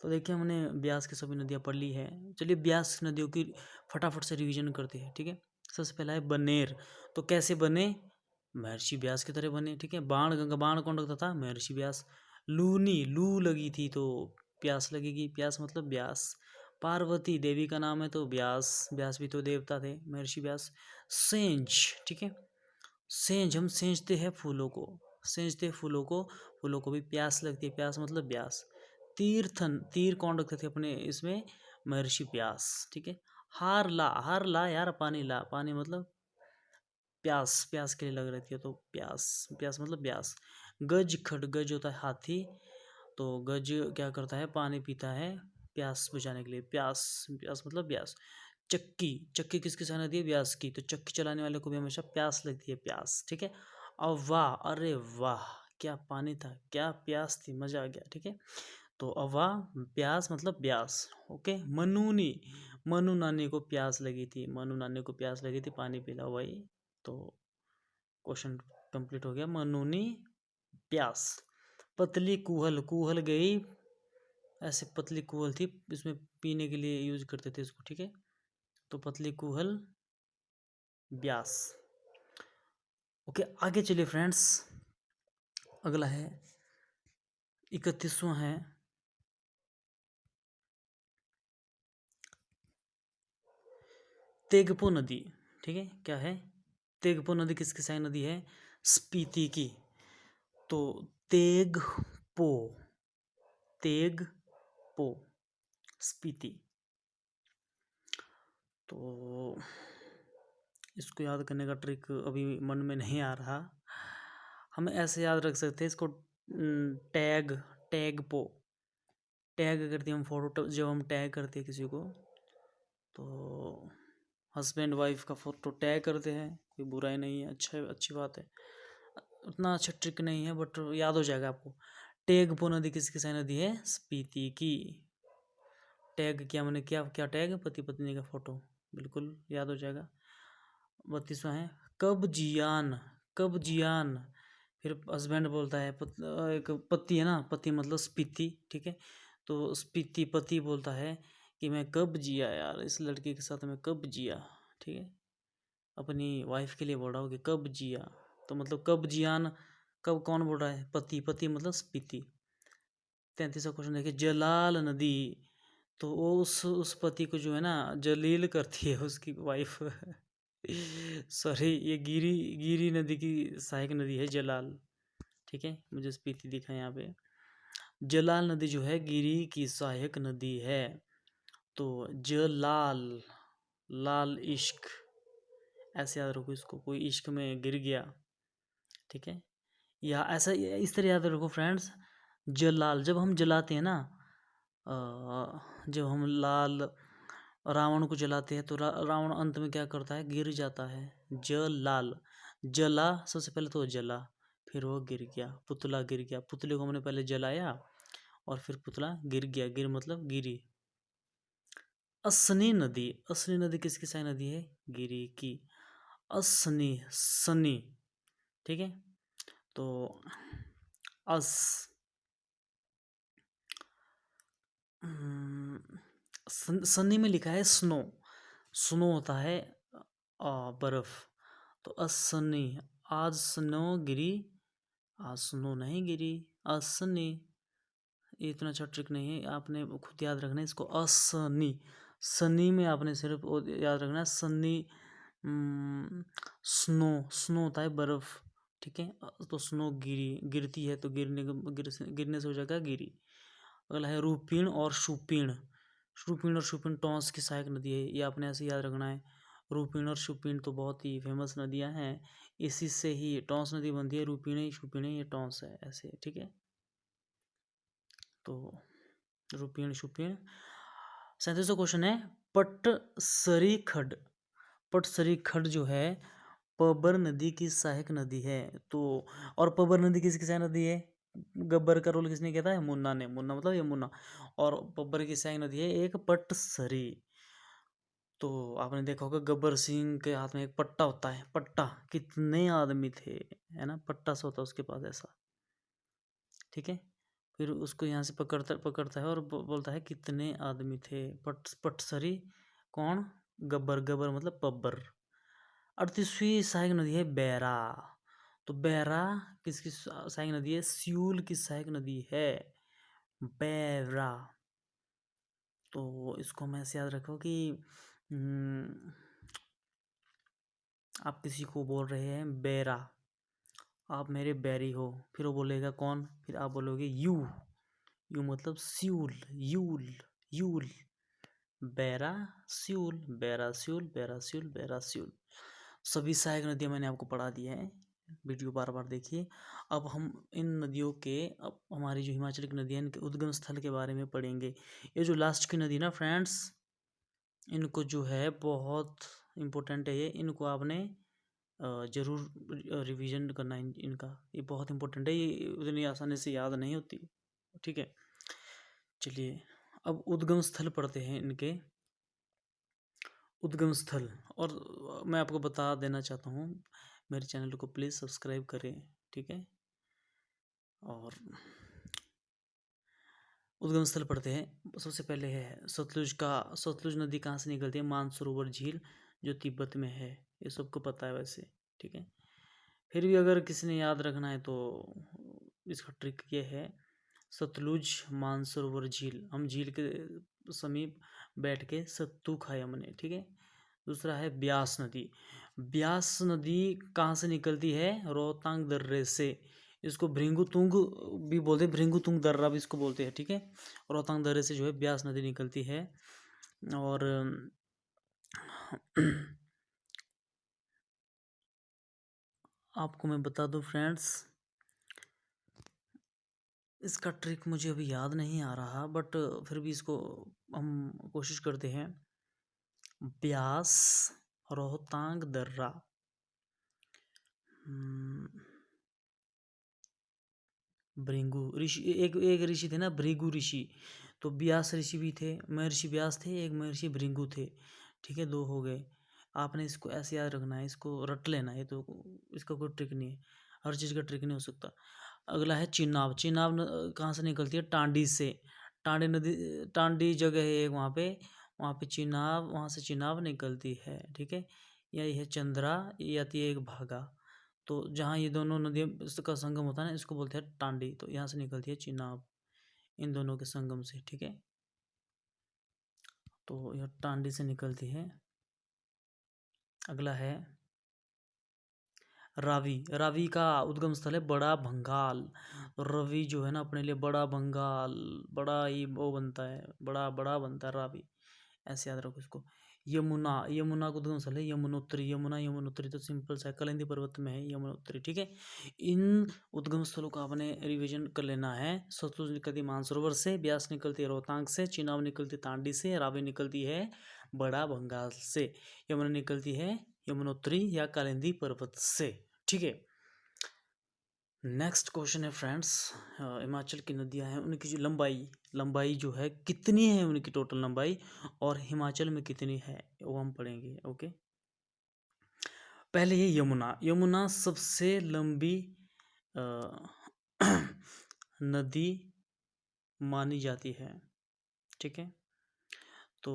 Speaker 1: तो देखिए हमने ब्यास की सभी नदियाँ पढ़ ली है। चलिए ब्यास नदियों की फटाफट से रिवीजन करते हैं, ठीक है। सबसे पहला है बनेर। तो कैसे बने? महर्षि व्यास की तरह बने, ठीक है। बाण गंगा, बाण कौन रखता था? महर्षि व्यास। लूनी, लू लगी थी तो प्यास लगेगी, प्यास मतलब व्यास। पार्वती देवी का नाम है तो व्यास, व्यास भी तो देवता थे, महर्षि व्यास। सेंज, ठीक है। सेंज, हम सेंचते हैं फूलों को, सेंचते हैं फूलों को, फूलों को भी प्यास लगती है, प्यास मतलब व्यास। तीर्थन, तीर कौन रखते थे अपने इसमें? महर्षि व्यास, ठीक है। हार ला, हार ला यार, पानी ला, पानी मतलब प्यास, प्यास के लिए लग रही थी तो प्यास, प्यास मतलब प्यास। गज खड, गज होता है हाथी, तो गज क्या करता है? पानी पीता है प्यास बुझाने के लिए। प्यास, प्यास मतलब प्यास। चक्की, चक्की किसकी सहायक नदी है? व्यास की। तो चक्की चलाने वाले को भी हमेशा प्यास लगती है, प्यास, ठीक है। और वाह, अरे वाह क्या पानी था, क्या प्यास थी, मजा आ गया, ठीक है। तो अवा प्यास मतलब प्यास, ओके। मनूनी, मनु नानी को प्यास लगी थी, मनु नानी को प्यास लगी थी, पानी पिलाओ भाई। तो क्वेश्चन कंप्लीट हो गया, मनूनी प्यास। पतली कूहल, कूहल गई, ऐसे पतली कूहल थी, इसमें पीने के लिए यूज करते थे इसको, ठीक है। तो पतली कूहल ब्यास, ओके। आगे चलिए फ्रेंड्स, अगला है 31वां है तेगपो नदी, ठीक है। क्या है? तेगपो नदी किसकी सहायक नदी है? स्पीति की। तो तेग पो, तेग पो, स्पीति। तो इसको याद करने का ट्रिक अभी मन में नहीं आ रहा, हम ऐसे याद रख सकते हैं इसको। टैग, टैग पो, टैग करते हम फोटो, जब हम टैग करते हैं किसी को तो हस्बैंड वाइफ का फोटो टैग करते हैं, कोई बुराई नहीं है, अच्छा, अच्छी बात है। उतना अच्छा ट्रिक नहीं है बट याद हो जाएगा आपको। टैग पो नदी किसकी सहायक नदी है? स्पीति की। टैग क्या मैंने, क्या क्या टैग? पति पत्नी का फोटो, बिल्कुल याद हो जाएगा। 32वां है कब्जियान। कब्जियान, फिर हस्बैंड बोलता है एक पति है ना, पति मतलब स्पीति, ठीक है। तो स्पीति पति बोलता है कि मैं कब जिया यार, इस लड़की के साथ मैं कब जिया। ठीक है, अपनी वाइफ के लिए बोल रहा हूँ कि कब जिया, तो मतलब कब जियान, कब कौन बोल रहा है, पति, पति मतलब स्पीति। 33वां क्वेश्चन देखिए, जलाल नदी, तो वो उस पति को जो है ना जलील करती है उसकी वाइफ। सॉरी, ये गिरी गिरी नदी की सहायक नदी है जलाल। ठीक है, मुझे स्पीति दिखा यहाँ पे। जलाल नदी जो है गिरी की सहायक नदी है। तो जलाल, लाल इश्क, ऐसे याद रखो इसको, कोई इश्क में गिर गया। ठीक है, या ऐसा इस तरह याद रखो फ्रेंड्स, जलाल, जब हम जलाते हैं ना, जब हम लाल रावण को जलाते हैं तो रावण अंत में क्या करता है, गिर जाता है। जलाल, जला, सबसे पहले तो जला, फिर वो गिर गया, पुतला गिर गया, पुतले को हमने पहले जलाया और फिर पुतला गिर गया, गिर मतलब गिरी। असनी नदी, असनी नदी किसकी सहायक नदी है, गिरी की। असनी, सनी। ठीक है, तो अस, सनी में लिखा है स्नो, स्नो होता है बर्फ, तो असनी, आज स्नो गिरी, आज स्नो नहीं गिरी, असनी। ये इतना अच्छा ट्रिक नहीं है, आपने खुद याद रखना है इसको, असनी, सनी में आपने सिर्फ याद रखना है सनी। स्नो, स्नो होता है बर्फ। ठीक है, तो स्नो गिरी, गिरती है तो गिरने से हो जाएगा गिरी। अगला है रूपीण और शुपीण, रूपीण और शुपीण टॉन्स की सहायक नदी है, ये आपने ऐसे याद रखना है। रूपीण और शुपीण तो बहुत ही फेमस नदियां हैं, इसी से ही टॉन्स नदी बनती है, रूपीण शुपीण ये टॉन्स है ऐसे। ठीक है, तो रूपीण शुपीण। 37वां क्वेश्चन है, पटसरी खड, पटसरी खड जो है पबर नदी की सहायक नदी है। तो और पबर नदी किसकी सहायक नदी है, गब्बर का रोल किसने किया था, मुन्ना ने, मुन्ना मतलब यमुना, और पब्बर की सहायक नदी है एक पटसरी। तो आपने देखा होगा गब्बर सिंह के हाथ में एक पट्टा होता है, पट्टा, कितने आदमी थे, है ना, पट्टा सा होता है उसके पास ऐसा। ठीक है, फिर उसको यहाँ से पकड़ता पकड़ता है और बोलता है कितने आदमी थे, पटसरी कौन, गब्बर, गब्बर मतलब पब्बर। 38वीं सहायक नदी है बैरा, तो बैरा किसकी सहायक नदी है, सियूल की सहायक नदी है बैरा। तो इसको मैं ऐसे याद रखो कि आप किसी को बोल रहे हैं बैरा, आप मेरे बैरी हो, फिर वो बोलेगा कौन, फिर आप बोलोगे यू, यू मतलब सियूल, यूल, यूल, बैरा सियूल, बैरा सियूल, बैरा सियूल, बैरा सियूल। सभी सहायक नदियाँ मैंने आपको पढ़ा दी है, वीडियो बार बार देखिए। अब हम इन नदियों के, अब हमारी जो हिमाचल की नदियाँ, इनके उद्गम स्थल के बारे में पढ़ेंगे। ये जो लास्ट की नदी ना फ्रेंड्स, इनको जो है बहुत इम्पोर्टेंट है ये, इनको आपने ज़रूर रिवीजन करना है इनका, ये बहुत इम्पोर्टेंट है, ये उतनी आसानी से याद नहीं होती। ठीक है, चलिए अब उद्गम स्थल पढ़ते हैं इनके, उद्गम स्थल। और मैं आपको बता देना चाहता हूँ, मेरे चैनल को प्लीज़ सब्सक्राइब करें। ठीक है, और उद्गम स्थल पढ़ते हैं। सबसे पहले है सतलुज का, सतलुज नदी कहाँ से निकलती है, मानसरोवर झील जो तिब्बत में है, ये सबको पता है वैसे। ठीक है, फिर भी अगर किसी ने याद रखना है तो इसका ट्रिक ये है, सतलुज मानसरोवर झील, हम झील के समीप बैठ के सत्तू खाए हमने। ठीक है, दूसरा है ब्यास नदी, ब्यास नदी कहाँ से निकलती है, रोहतांग दर्रे से, इसको भृंगुतुंग भी बोलते हैं, भृंगुतुंग दर्रा भी इसको बोलते हैं। ठीक है, रोहतांग दर्रे से जो है ब्यास नदी निकलती है। और आपको मैं बता दूं फ्रेंड्स, इसका ट्रिक मुझे अभी याद नहीं आ रहा, बट फिर भी इसको हम कोशिश करते हैं। ब्यास, रोहतांग दर्रा, भृंगु ऋषि, एक एक ऋषि थे ना, भृगु ऋषि, तो व्यास ऋषि भी थे, महर्षि व्यास थे, एक महर्षि भृंगु थे। ठीक है, दो हो गए। आपने इसको ऐसे याद रखना है, इसको रट लेना है, तो इसका कोई ट्रिक नहीं है, हर चीज़ का ट्रिक नहीं हो सकता। अगला है चिनाब, चिनाब कहाँ से निकलती है, टांडी से, टांडी नदी, टांडी जगह है एक वहाँ पे चिनाब, वहाँ से चिनाब निकलती है, ठीक है। या ये है चंद्रा, ये आती है एक भागा। तो जहाँ ये दोनों नदियों का संगम होता है ना, इसको बोलते हैं टांडी। तो यहाँ से निकलती है चिनाब, इन दोनों के संगम से, ठीक है। तो यह टांडी से निकलती है। अगला है रावी। रावी का उद्गम स्थल है बड़ा भंगाल। रवि जो है ना अपने लिए बड़ा भंगाल, बड़ा ही वो बनता है, बड़ा बड़ा बनता है रावी, ऐसे याद रखो इसको। यमुना, यमुना का उद्गम स्थल है यमुनोत्री। यमुना, यमुनोत्री तो सिंपल सा कलिंदी पर्वत में है यमुनोत्री, ठीक है। इन उद्गम स्थलों का आपने रिवीजन कर लेना है। सतलुज निकलती मानसरोवर से, ब्यास निकलती है रोहतांग से, चिनाब निकलती तांडी से, रावी निकलती है बड़ा भंगाल से, यमुना निकलती है यमुनोत्री या कालिंदी पर्वत से, ठीक है। नेक्स्ट क्वेश्चन है फ्रेंड्स, हिमाचल की नदियां हैं, उनकी जो लंबाई जो है कितनी है, उनकी टोटल लंबाई, और हिमाचल में कितनी है वो हम पढ़ेंगे, ओके। पहले ये यमुना। यमुना सबसे लंबी नदी मानी जाती है, ठीक है। तो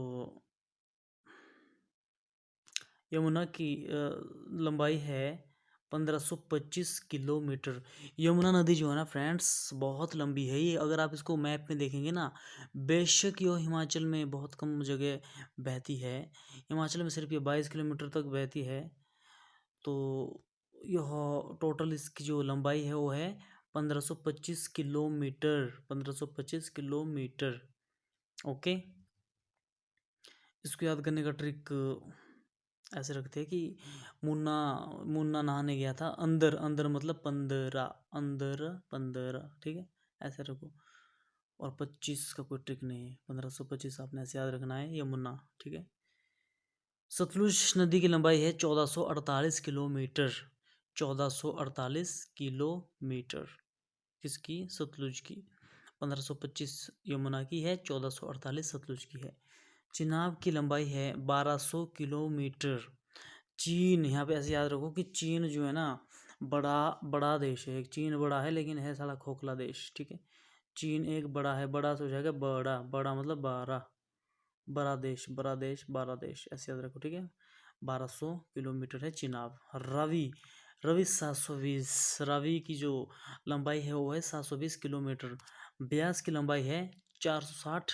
Speaker 1: यमुना की लंबाई है 1525 किलोमीटर। यमुना नदी जो है ना फ्रेंड्स बहुत लंबी है ये। अगर आप इसको मैप में देखेंगे ना, बेशक ये हिमाचल में बहुत कम जगह बहती है, हिमाचल में सिर्फ ये 22 किलोमीटर तक बहती है। तो यह टोटल इसकी जो लंबाई है वो है 1525 किलोमीटर, 1525 किलोमीटर, ओके। इसको याद करने का ट्रिक ऐसे रखते हैं कि मुन्ना मुन्ना नहाने गया था अंदर, अंदर मतलब 15, अंदर 15, ठीक है, ऐसे रखो। और 25 का कोई ट्रिक नहीं है, 1525 आपने ऐसे याद रखना है, यमुना, ठीक है। सतलुज नदी की लंबाई है 1448 किलोमीटर, 1448 किलोमीटर, किसकी, सतलुज की। 1525 यमुना की है, 1448 सतलुज की है। चिनाब की लंबाई है 1200 किलोमीटर। चीन, यहाँ पे ऐसे याद रखो कि चीन जो है ना बड़ा बड़ा देश है, चीन बड़ा है लेकिन है साला खोखला देश, ठीक है। चीन एक बड़ा है, बड़ा से हो जाएगा बड़ा, बड़ा मतलब 12, बड़ा देश, बड़ा देश, 12 देश, ऐसे याद रखो, ठीक है। 1200 किलोमीटर है चिनाब। रवि, रवि 720, रवि की जो लंबाई है वो है 720 किलोमीटर। ब्यास की लंबाई है 460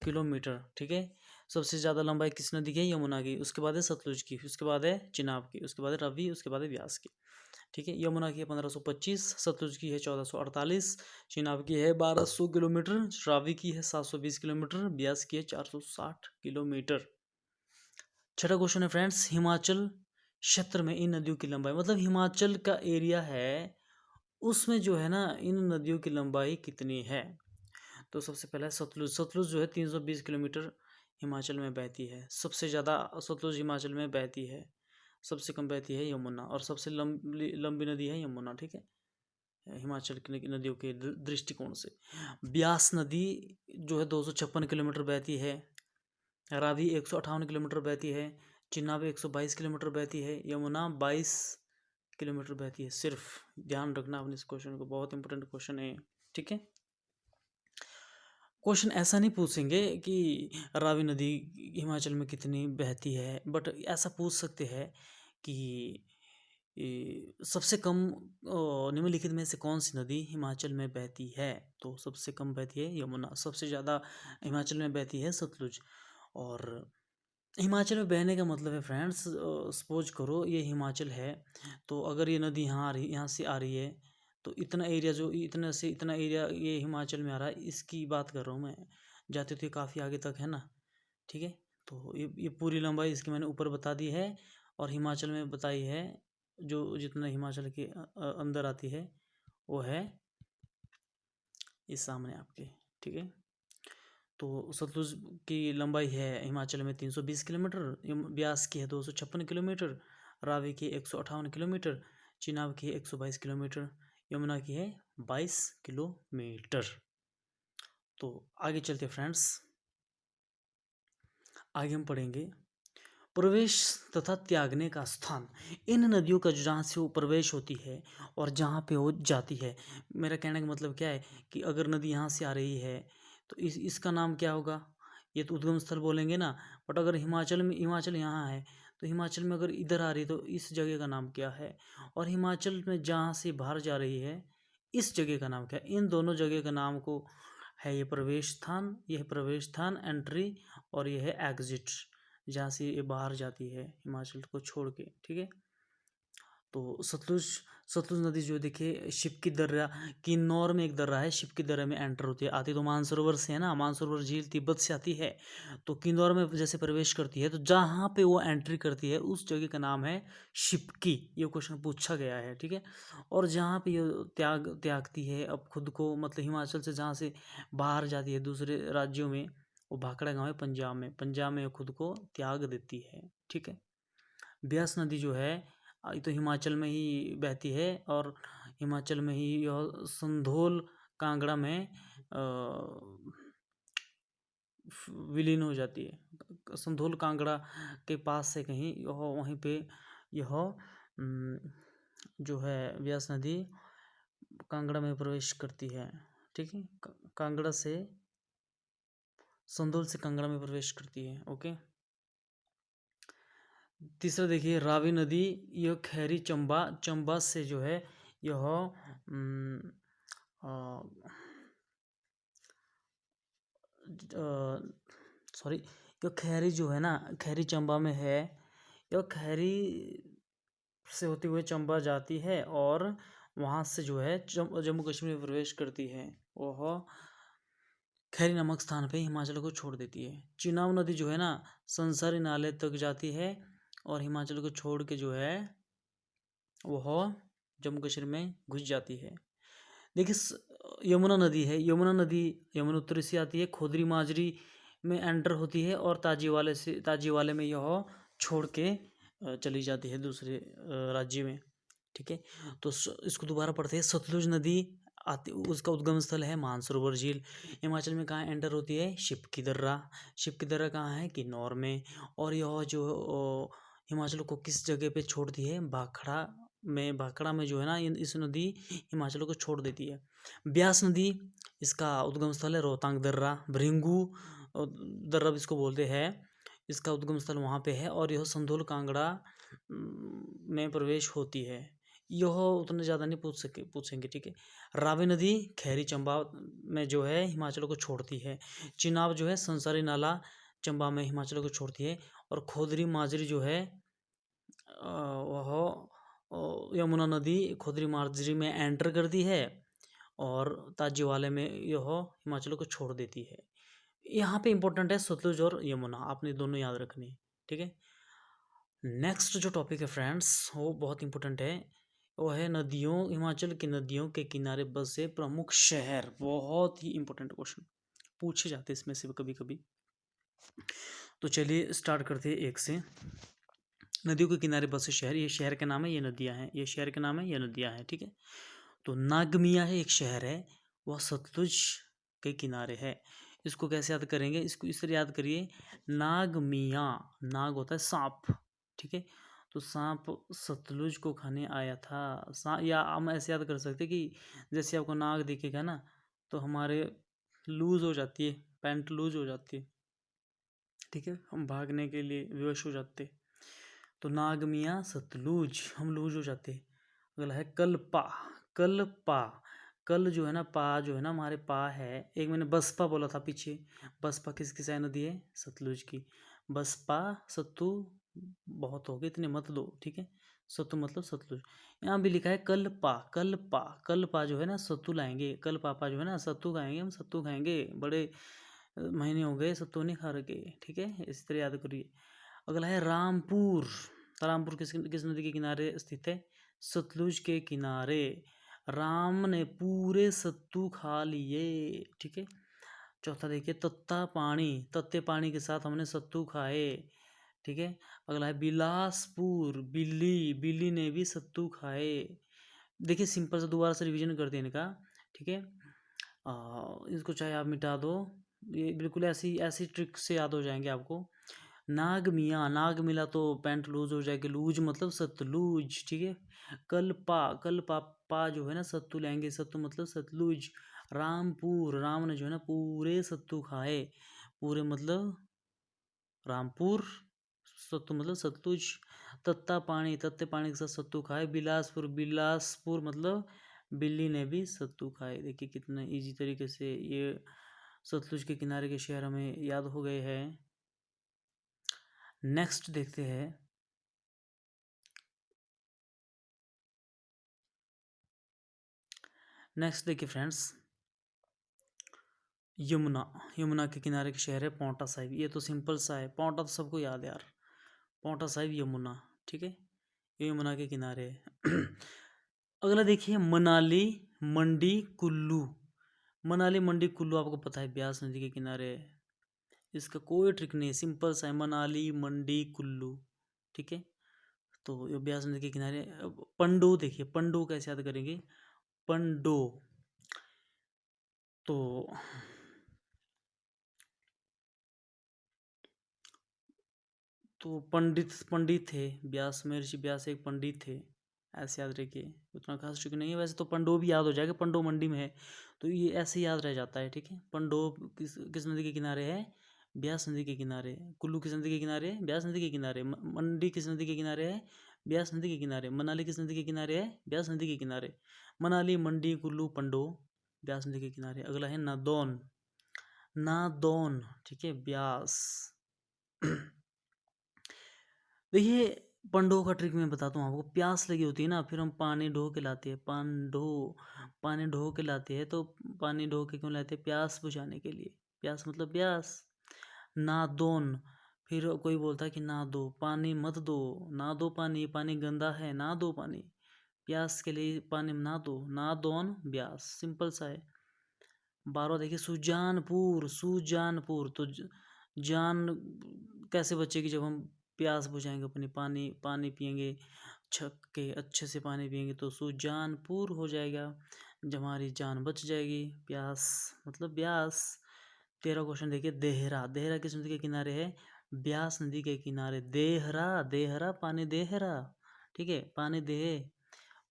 Speaker 1: किलोमीटर, ठीक है। सबसे ज़्यादा लंबाई किस नदी की है, यमुना की, उसके बाद है सतलुज की, उसके बाद है चिनाब की, उसके बाद है रवि, उसके बाद है ब्यास की, ठीक है। यमुना की है 1525, सतलुज की है 1448, चिनाब की है 1200 किलोमीटर, रावी की है 720 किलोमीटर, ब्यास की है 460 किलोमीटर। छठा क्वेश्चन है फ्रेंड्स, हिमाचल क्षेत्र में इन नदियों की लंबाई, मतलब हिमाचल का एरिया है उसमें जो है ना इन नदियों की लंबाई कितनी है। तो सबसे पहला है सतलुज। सतलुज जो है 320 किलोमीटर हिमाचल में बहती है। सबसे ज़्यादा सतलुज हिमाचल में बहती है, सबसे कम बहती है यमुना, और सबसे लंबी लंबी नदी है यमुना, ठीक है, हिमाचल की नदियों के दृष्टिकोण से। ब्यास नदी जो है 256 किलोमीटर बहती है। रावी 158 किलोमीटर बहती है। चिनाब 122 किलोमीटर बहती है। यमुना 22 किलोमीटर बहती है सिर्फ। ध्यान रखना अपने इस क्वेश्चन को, बहुत इंपॉर्टेंट क्वेश्चन है, ठीक है। क्वेश्चन ऐसा नहीं पूछेंगे कि रावी नदी हिमाचल में कितनी बहती है, बट ऐसा पूछ सकते हैं कि सबसे कम निम्नलिखित में से कौन सी नदी हिमाचल में बहती है। तो सबसे कम बहती है यमुना, सबसे ज़्यादा हिमाचल में बहती है सतलुज। और हिमाचल में बहने का मतलब है फ्रेंड्स, सपोज करो ये हिमाचल है, तो अगर ये नदी यहाँ से आ रही है, तो इतना एरिया जो इतना से इतना एरिया ये हिमाचल में आ रहा है, इसकी बात कर रहा हूँ मैं। जाते तो ये काफ़ी आगे तक है ना, ठीक है। तो ये पूरी लंबाई इसकी मैंने ऊपर बता दी है, और हिमाचल में बताई है, जो जितना हिमाचल के अंदर आती है वो है इस सामने आपके, ठीक है। तो सतलुज की लंबाई है हिमाचल में 320 किलोमीटर, ब्यास की है 256 किलोमीटर, रावी की 158 किलोमीटर, चिनाब की 122 किलोमीटर, यमुना की है 22 किलोमीटर। तो आगे चलते फ्रेंड्स, आगे हम पढ़ेंगे प्रवेश तथा त्यागने का स्थान। इन नदियों का जहाँ से वो प्रवेश होती है और जहाँ पे वो जाती है, मेरा कहने का मतलब क्या है कि अगर नदी यहाँ से आ रही है तो इसका नाम क्या होगा? ये तो उद्गम स्थल बोलेंगे ना। बट अगर हिमाचल में, हिमाचल यहाँ है तो हिमाचल में अगर इधर आ रही है तो इस जगह का नाम क्या है? और हिमाचल में जहाँ से बाहर जा रही है इस जगह का नाम क्या है? इन दोनों जगह का नाम को है ये प्रवेश स्थान, यह प्रवेश स्थान एंट्री, और यह है एग्जिट, जहाँ से ये बाहर जाती है हिमाचल को छोड़ के। ठीक है, तो सतलुज, सतलुज नदी जो देखिए शिपकी दर्रा, किन्नौर में एक दर्रा है, शिपकी दर्रा में एंटर होती है, आती तो मानसरोवर से है ना, मानसरोवर झील तिब्बत से आती है, तो किन्नौर में जैसे प्रवेश करती है तो जहाँ पे वो एंट्री करती है उस जगह का नाम है शिपकी। ये क्वेश्चन पूछा गया है। ठीक है, और जहाँ पे ये त्यागती है अब खुद को, मतलब हिमाचल से जहाँ से बाहर जाती है दूसरे राज्यों में, वो भाखड़ा गाँव है पंजाब में, पंजाब में खुद को त्याग देती है। ठीक है, ब्यास नदी जो है ये तो हिमाचल में ही बहती है, और हिमाचल में ही यह संधोल कांगड़ा में विलीन हो जाती है। संधोल कांगड़ा के पास से कहीं यह, वहीं पे यह जो है ब्यास नदी कांगड़ा में प्रवेश करती है। ठीक है, कांगड़ा से, संधोल से कांगड़ा में प्रवेश करती है। ओके, तीसरा देखिए रावी नदी, यह खैरी चंबा, चंबा से जो है यह सॉरी, यह खैरी जो है ना, खैरी चंबा में है, यह खैरी से होते हुए चंबा जाती है और वहाँ से जो है जम्मू कश्मीर में प्रवेश करती है, वह खैरी नामक स्थान पे हिमाचल को छोड़ देती है। चिनाब नदी जो है ना संसारी नाले तक जाती है और हिमाचल को छोड़ के जो है वह जम्मू कश्मीर में घुस जाती है। देखिए यमुना नदी है, यमुना नदी यमुनोत्री से आती है, खोदरी माजरी में एंटर होती है और ताजीवाले में यह छोड़ के चली जाती है दूसरे राज्य में। ठीक है, तो इसको दोबारा पढ़ते हैं। सतलुज नदी आती, उसका उद्गम स्थल है मानसरोवर झील, हिमाचल में कहाँ एंटर होती है? शिपकी दर्रा, शिपकी दर्रा कहाँ है? किन्नौर में, और यह जो हिमाचल को किस जगह पे छोड़ती है? भाखड़ा में, भाखड़ा में जो है ना इस नदी हिमाचल को छोड़ देती है। ब्यास नदी, इसका उद्गम स्थल है रोहतांग दर्रा, भृंगू दर्रा इसको बोलते हैं, इसका उद्गम स्थल वहाँ पे है, और यह संधोल कांगड़ा में प्रवेश होती है। यह उतने ज़्यादा नहीं पूछेंगे। ठीक है, रावी नदी खैरी चंबा में जो है हिमाचल को छोड़ती है, चिनाब जो है संसारी नाला चंबा में हिमाचल को छोड़ती है, और खोदरी माजरी जो है वह यमुना नदी खोदरी माजरी में एंटर करती है और ताजीवाले में यह हिमाचल को छोड़ देती है। यहाँ पे इंपॉर्टेंट है सतलुज और यमुना, आपने दोनों याद रखनी। ठीक है, नेक्स्ट जो टॉपिक है फ्रेंड्स वो बहुत इंपॉर्टेंट है, वो है नदियों, हिमाचल की नदियों के किनारे बसे प्रमुख शहर। बहुत ही इंपॉर्टेंट क्वेश्चन पूछे जाते हैं इसमें से कभी कभी। तो चलिए स्टार्ट करते हैं एक से। नदियों के किनारे बसे शहर, ये शहर का नाम है, ये नदियां हैं, ये शहर का नाम है, ये नदियां हैं। ठीक है, तो नागमिया है एक शहर है, वह सतलुज के किनारे है। इसको कैसे याद करेंगे? इसको इस तरह याद करिए, नागमिया, नाग होता है सांप। ठीक है, तो सांप सतलुज को खाने आया था, या हम ऐसे याद कर सकते कि जैसे आपको नाग दिखेगा ना तो हमारे लूज हो जाती है, पैंट लूज हो जाती है। ठीक है, हम भागने के लिए विवश हो जाते, तो नाग मियाँ सतलुज, हम लूज हो जाते। अगला है कल्पा, कल्पा, कल जो है ना, पा जो है ना हमारे पा है, एक मैंने बसपा बोला था पीछे, बसपा किसकी साइन नदी है? सतलुज की। बसपा सत्तू बहुत हो गए, इतने मत दो। ठीक है, सत्तू मतलब सतलुज। यहाँ भी लिखा है कल्पा, कल्पा, कल्पा जो है ना सत्तू लाएंगे, कल पापा जो है ना सत्तू खाएंगे, हम सत्तू खाएंगे, बड़े महीने हो गए सत्तू नहीं खा रखे। ठीक है, इस तरह याद करिए। अगला है रामपुर, रामपुर किस नदी के किनारे स्थित है? सतलुज के किनारे। राम ने पूरे सत्तू खा लिए। ठीक है, चौथा देखिए तत्ता पानी, तत्ते पानी के साथ हमने सत्तू खाए। ठीक है, अगला है बिलासपुर, बिल्ली, बिल्ली ने भी सत्तू खाए। देखिए सिंपल से दोबारा से रिवीजन करते हैं इनका। ठीक है, इसको चाहे आप मिटा दो, ये बिल्कुल ऐसी ऐसी ट्रिक से याद हो जाएंगे आपको। नाग मियाँ, नाग मिला तो पैंट लूज हो जाएगी, लूज मतलब सतलुज। ठीक है, कल पा, कल पापा जो है ना सत्तू लेंगे, सत्तू मतलब सतलुज। रामपुर, राम ने जो है ना पूरे सत्तू खाए, पूरे मतलब रामपुर, सत्तू मतलब सतलुज, तत्ता पानी, तत्ते पानी के साथ सत्तू खाए, बिलासपुर, बिलासपुर मतलब बिल्ली ने भी सत्तू खाए। देखिए कितना इजी तरीके से ये सतलुज के किनारे के शहर हमें याद हो गए हैं। नेक्स्ट देखते हैं, नेक्स्ट देखिए फ्रेंड्स, यमुना, यमुना के किनारे के शहर है पांवटा साहिब। ये तो सिंपल सा है, पांवटा तो सबको याद है यार, पांवटा साहिब यमुना, ठीक है, ये यमुना के किनारे है। अगला देखिए मनाली, मंडी, कुल्लू। मनाली, मंडी, कुल्लू आपको पता है ब्यास नदी के किनारे है, इसका कोई ट्रिक नहीं, सिंपल सा है, मनाली, मंडी, कुल्लू, ठीक है। तो ये ब्यास नदी के किनारे। पंडो देखिए, पंडो कैसे याद करेंगे, पंडो, तो पंडित, पंडित थे व्यास, महर्षि व्यास एक पंडित थे, ऐसे याद रखिए, उतना खास ट्रिक नहीं है। वैसे तो पंडो भी याद हो जाएगा, पंडो मंडी में है, तो ये ऐसे याद रह जाता है, ठीक है। पंडो किस किस नदी के किनारे है, ब्यास नदी के किनारे। कुल्लू किस नदी के किनारे है, ब्यास नदी के किनारे। मंडी किस नदी के किनारे है, ब्यास नदी के किनारे। मनाली किस नदी के किनारे है, ब्यास नदी के किनारे। मनाली, मंडी, कुल्लू, पंडो, ब्यास नदी के किनारे। अगला है नादौन, नादौन, ठीक है, ब्यास। देखिए पंडो का ट्रिक मैं बताता हूँ आपको, प्यास लगी होती है ना, फिर हम पानी ढो के लाते हैं, पानी ढो के लाते हैं, तो पानी ढो के क्यों लाते हैं, प्यास बुझाने के लिए, प्यास मतलब प्यास। नादौन, फिर कोई बोलता है कि ना दो पानी, मत दो, ना दो पानी, पानी गंदा है, ना दो पानी, प्यास के लिए पानी ना दो, नादौन ब्यास, सिंपल सा है। 12 देखिए सुजानपुर, सुजानपुर, तो जान कैसे बचेगी जब हम प्यास बुझाएंगे अपनी, पानी पानी पिएंगे, छक के अच्छे से पानी पिएंगे तो सुजानपुर हो जाएगा, जब हमारी जान बच जाएगी, प्यास मतलब ब्यास। 13 क्वेश्चन देखिए, देहरा, देहरा किस नदी के किनारे है, ब्यास नदी के किनारे। देहरा, देहरा पानी, देहरा, ठीक है, पानी दे,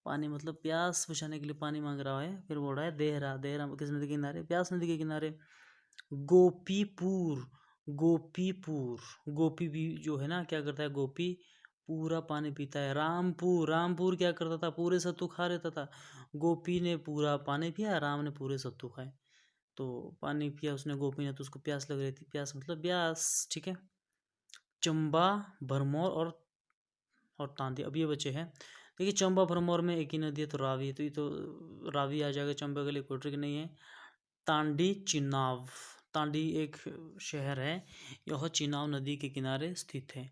Speaker 1: पानी मतलब प्यास बुझाने के लिए पानी मांग रहा है, फिर बोल रहा है देहरा, देहरा किस नदी के किनारे, ब्यास नदी के किनारे। गोपीपुर, गोपीपुर, गोपी भी जो है ना क्या करता है, गोपी पूरा पानी पीता है। रामपुर, रामपुर क्या करता था, पूरे सत्तू खा रहता था, गोपी ने पूरा पानी पिया, राम ने पूरे सत्तू खाए, तो पानी पिया उसने गोपी ने, तो उसको प्यास लग रही थी, प्यास मतलब ब्यास, ठीक है। चंबा, भरमौर और तांदी, अब ये बचे हैं। देखिए चंबा भरमौर में एक ही नदी है, तो रावी, तो ये तो रावी आ जाएगा, चंबा के लिए कोई ट्रिक नहीं है। तांडी, चिनाव, तांडी एक शहर है, यह चिनाव नदी के किनारे स्थित है।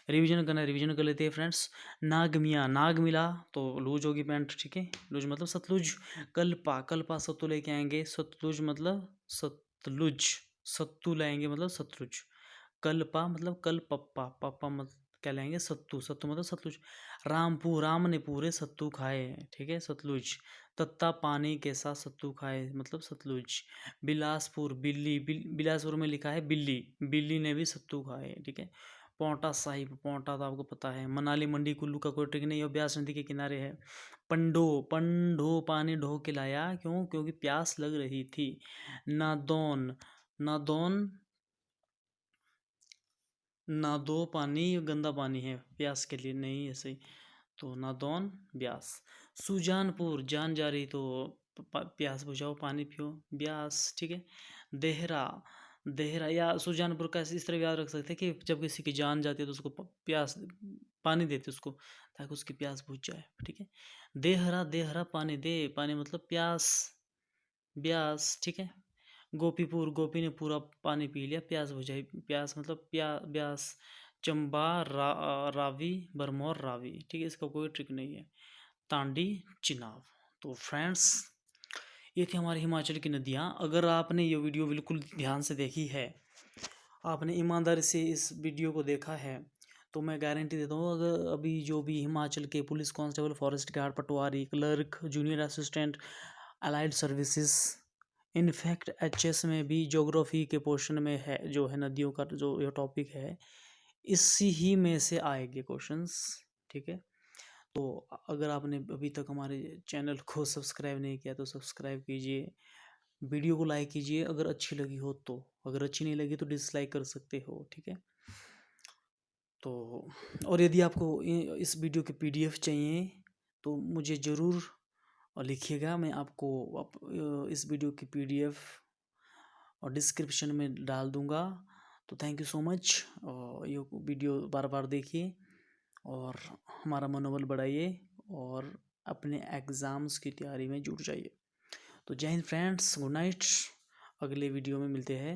Speaker 1: रिवीजन करना, रिवीजन कर लेते हैं फ्रेंड्स। नागमिया, नाग मिला तो लूज होगी पैंट, ठीक है, लूज मतलब सतलुज। कल्पा, कल्पा सत्तू लेके आएंगे, सतलुज मतलब सतलुज, सत्तू लाएंगे मतलब सतलुज। कल्पा मतलब कल पप्पा, पप्पा मतलब क्या लाएंगे, सत्तू, सत्तू मतलब सतलुज। रामपुर, राम ने पूरे सत्तू खाए, ठीक है, सतलुज। तत्ता पानी के साथ सत्तू खाए मतलब सतलुज। बिलासपुर, बिल्ली, बिलासपुर में लिखा है बिल्ली, बिल्ली ने भी सत्तू खाए, ठीक है। पांवटा साहिब, पांवटा तो आपको पता है। मनाली, मंडी, कुल्लू का कोई ट्रिक नहीं है, ब्यास नदी के किनारे है। पंडो, पंडो पानी ढो के लाया, क्यों, क्योंकि प्यास लग रही थी। नादौन, नादौन, नादो पानी गंदा पानी है, प्यास के लिए नहीं है सही, तो नादौन ब्यास। सुजानपुर, जान जा रही तो प्यास बुझाओ, पानी पियो, ब्यास, ठीक है। देहरा, देहरा या सुजानपुर का इस तरह याद रख सकते हैं कि जब किसी की जान जाती है तो उसको प्यास, पानी देते उसको, ताकि उसकी प्यास बुझ जाए, ठीक है। देहरा, देहरा पानी दे, पानी मतलब प्यास, ब्यास, ठीक है। गोपीपुर, गोपी ने पूरा पानी पी लिया, प्यास बुझाई, प्यास मतलब ब्यास। चंबा, रावी, भरमौर, रावी, ठीक है, इसका कोई ट्रिक नहीं है। तांडी, चिनाब। तो फ्रेंड्स ये थी हमारी हिमाचल की नदियाँ। अगर आपने ये वीडियो बिल्कुल ध्यान से देखी है, आपने ईमानदारी से इस वीडियो को देखा है, तो मैं गारंटी देता हूँ, अगर अभी जो भी हिमाचल के police constable, forest guard, patwari, clerk, junior assistant, allied services, in fact HS में भी ज्योग्राफी के पोर्शन में है, जो है नदियों का जो ये टॉपिक है, इसी ही में से आएंगे क्वेश्चंस, ठीक है। तो अगर आपने अभी तक हमारे चैनल को सब्सक्राइब नहीं किया तो सब्सक्राइब कीजिए, वीडियो को लाइक कीजिए अगर अच्छी लगी हो तो, अगर अच्छी नहीं लगी तो डिसलाइक कर सकते हो, ठीक है। तो और यदि आपको इस वीडियो की पीडीएफ चाहिए तो मुझे ज़रूर लिखिएगा, मैं आपको इस वीडियो की पीडीएफ और डिस्क्रिप्शन में डाल दूँगा। तो थैंक यू सो मच। ये वीडियो बार बार देखिए और हमारा मनोबल बढ़ाइए और अपने एग्ज़ाम्स की तैयारी में जुट जाइए। तो जय हिंद फ्रेंड्स, गुड नाइट। अगले वीडियो में मिलते हैं।